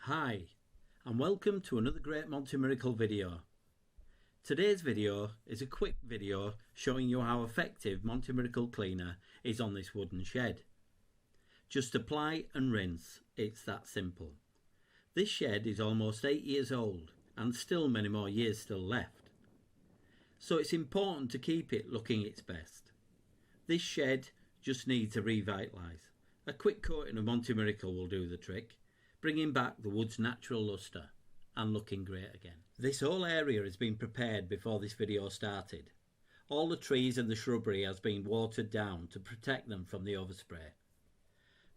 Hi, and welcome to another great Monty Miracle video. Today's video is a quick video showing you how effective Monty Miracle Cleaner is on this wooden shed. Just apply and rinse, it's that simple. This shed is almost 8 years old and still many more years still left. So it's important to keep it looking its best. This shed just needs a revitalise. A quick coating of Monty Miracle will do the trick, bringing back the wood's natural lustre and looking great again. This whole area has been prepared before this video started. All the trees and the shrubbery has been watered down to protect them from the overspray.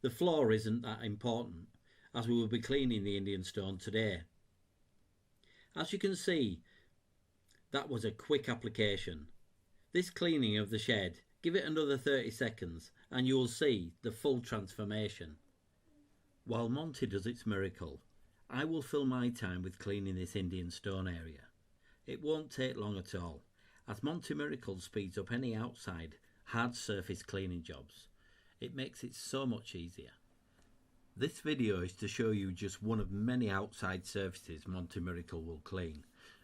The floor isn't that important as we will be cleaning the Indian stone today. As you can see, that was a quick application. This cleaning of the shed, give it another 30 seconds and you will see the full transformation. While Monty does its miracle, I will fill my time with cleaning this Indian stone area. It won't take long at all, as Monty Miracle speeds up any outside hard surface cleaning jobs. It makes it so much easier. This video is to show you just one of many outside surfaces Monty Miracle will clean,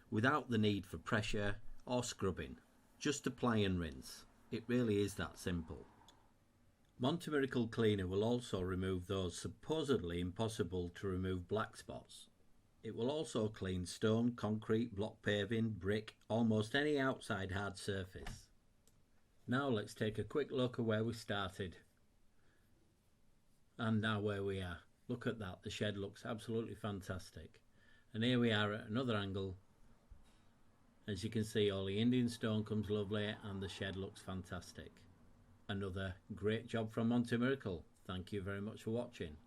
without the need for pressure or scrubbing. Just apply and rinse. It really is that simple. Monty Miracle Cleaner will also remove those supposedly impossible to remove black spots. It will also clean stone, concrete, block paving, brick, almost any outside hard surface. Now let's take a quick look at where we started and now where we are. Look at that, the shed looks absolutely fantastic. And here we are at another angle. As you can see, all the Indian stone comes lovely and the shed looks fantastic. Another great job from Monty Miracle. Thank you very much for watching.